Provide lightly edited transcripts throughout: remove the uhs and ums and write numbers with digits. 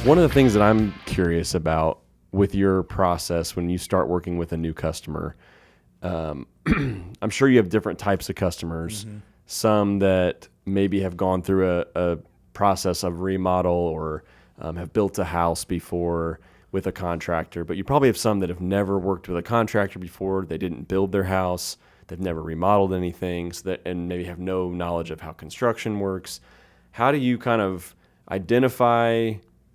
One of the things that I'm curious about with your process when you start working with a new customer, I'm sure you have different types of customers. Mm-hmm. Some that maybe have gone through a process of remodel or have built a house before with a contractor, but you probably have some that have never worked with a contractor before. They didn't build their house. They've never remodeled anything, and maybe have no knowledge of how construction works. How do you kind of identify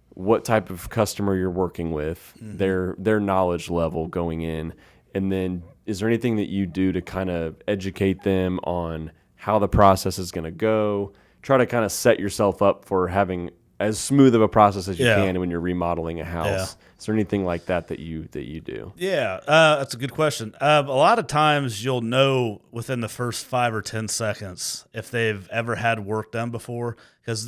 what type of customer you're working with, mm-hmm. their knowledge level going in, and then is there anything that you do to kind of educate them on how the process is going to go? Try to kind of set yourself up for having as smooth of a process as you can when you're remodeling a house. Yeah. Is there anything like that you do? Yeah, that's a good question. A lot of times you'll know within the first 5 or 10 seconds if they've ever had work done before, because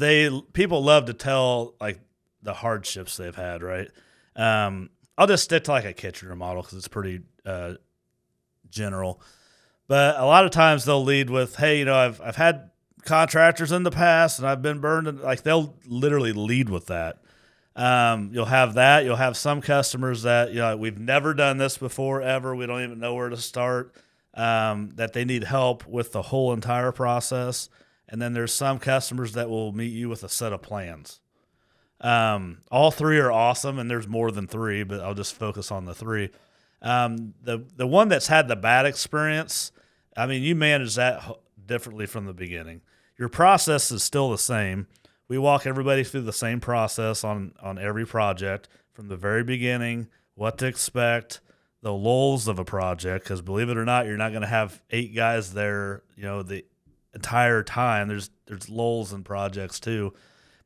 people love to tell like the hardships they've had, right? I'll just stick to like a kitchen remodel because it's pretty general. But a lot of times they'll lead with, "Hey, I've had contractors in the past and I've been burned," and like they'll literally lead with that. You'll have that. You'll have some customers that we've never done this before ever. We don't even know where to start. That they need help with the whole entire process. And then there's some customers that will meet you with a set of plans. All three are awesome, and there's more than three, but I'll just focus on the three. The one that's had the bad experience, I mean, you manage that differently from the beginning. Your process is still the same. We walk everybody through the same process on every project from the very beginning, what to expect, the lulls of a project, because believe it or not, you're not going to have 8 guys there, the entire time. There's lulls in projects too.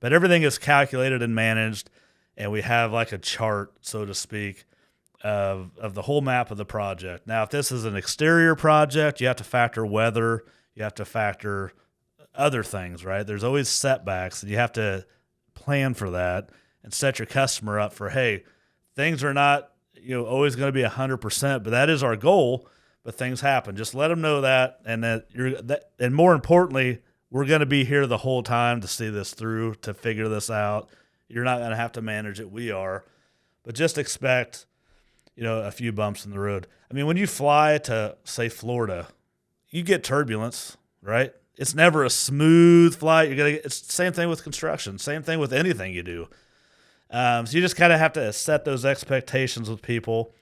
But everything is calculated and managed, and we have like a chart, so to speak, of the whole map of the project. Now, if this is an exterior project, you have to factor weather, you have to factor other things, right? There's always setbacks, and you have to plan for that and set your customer up for, hey, things are not always going to be 100%, but that is our goal. But things happen. Just let them know that, and and more importantly, we're going to be here the whole time to see this through, to figure this out. You're not going to have to manage it. We are. But just expect, a few bumps in the road. I mean, when you fly to, say, Florida, you get turbulence, right? It's never a smooth flight. It's the same thing with construction. Same thing with anything you do. So you just kind of have to set those expectations with people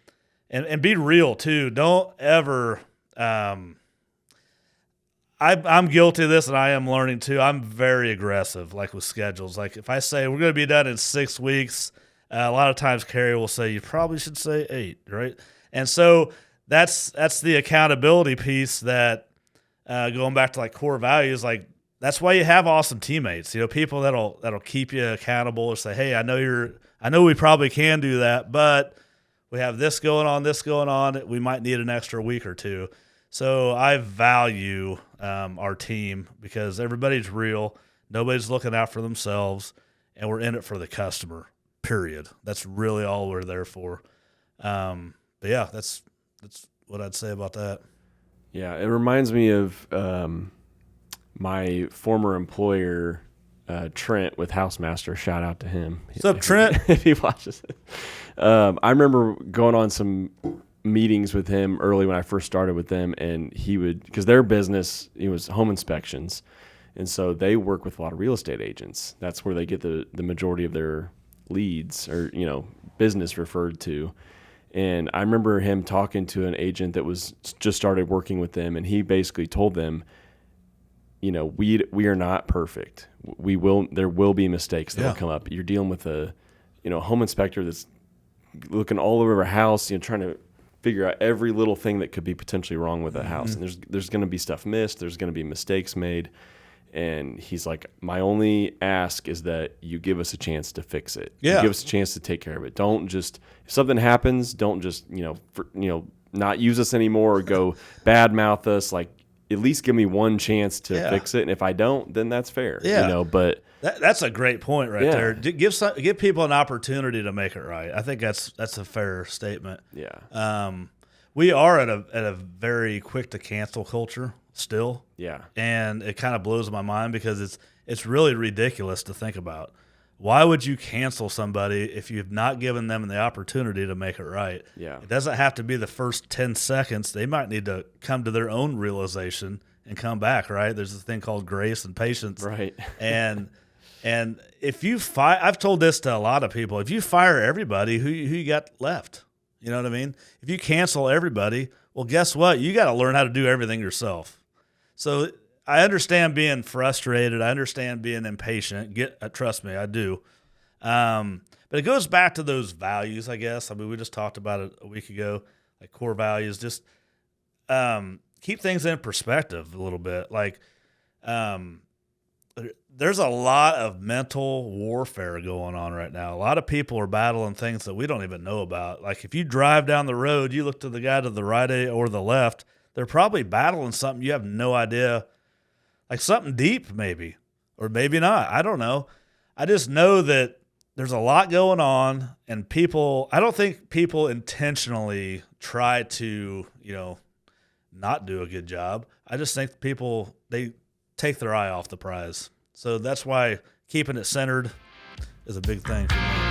and be real, too. Don't ever I'm guilty of this, and I am learning too. I'm very aggressive, like with schedules. Like if I say we're going to be done in 6 weeks, a lot of times Carrie will say you probably should say 8, right? And so that's the accountability piece that going back to like core values, like that's why you have awesome teammates. People that'll keep you accountable or say, hey, I know we probably can do that, but we have this going on. We might need an extra week or two. So I value our team because everybody's real. Nobody's looking out for themselves, and we're in it for the customer, period. That's really all we're there for. But yeah, that's what I'd say about that. Yeah, it reminds me of my former employer, Trent with Housemaster. Shout out to him. What's up, Trent? If he watches it. I remember going on some meetings with him early when I first started with them, and he would, because their business, it was home inspections, and so they work with a lot of real estate agents. That's where they get the majority of their leads or business referred to. And I remember him talking to an agent that was just started working with them, and he basically told them, we are not perfect. There will be mistakes that will come up. You're dealing with a home inspector that's looking all over a house, trying to figure out every little thing that could be potentially wrong with a house. And there's going to be stuff missed. There's going to be mistakes made. And he's like, my only ask is that you give us a chance to fix it. Yeah. You give us a chance to take care of it. Don't just, if something happens, don't just, not use us anymore or go bad mouth us. Like, at least give me one chance to fix it. And if I don't, then that's fair. Yeah. But that's a great point right there. Give people an opportunity to make it right. I think that's a fair statement. Yeah. We are at a very quick to cancel culture still. Yeah. And it kind of blows my mind because it's really ridiculous to think about. Why would you cancel somebody if you've not given them the opportunity to make it right? Yeah. It doesn't have to be the first 10 seconds. They might need to come to their own realization and come back, right? There's this thing called grace and patience. Right. And if you fire, I've told this to a lot of people, if you fire everybody, who you got left? You know what I mean? If you cancel everybody, well, guess what? You got to learn how to do everything yourself. So I understand being frustrated. I understand being impatient. Trust me, I do. But it goes back to those values, I guess. I mean, we just talked about it a week ago, like core values. Just keep things in perspective a little bit. Like, there's a lot of mental warfare going on right now. A lot of people are battling things that we don't even know about. Like if you drive down the road, you look to the guy to the right or the left, they're probably battling something you have no idea, like something deep maybe, or maybe not. I don't know. I just know that there's a lot going on, and I don't think people intentionally try to, not do a good job. I just think people, they take their eye off the prize. So that's why keeping it centered is a big thing for me.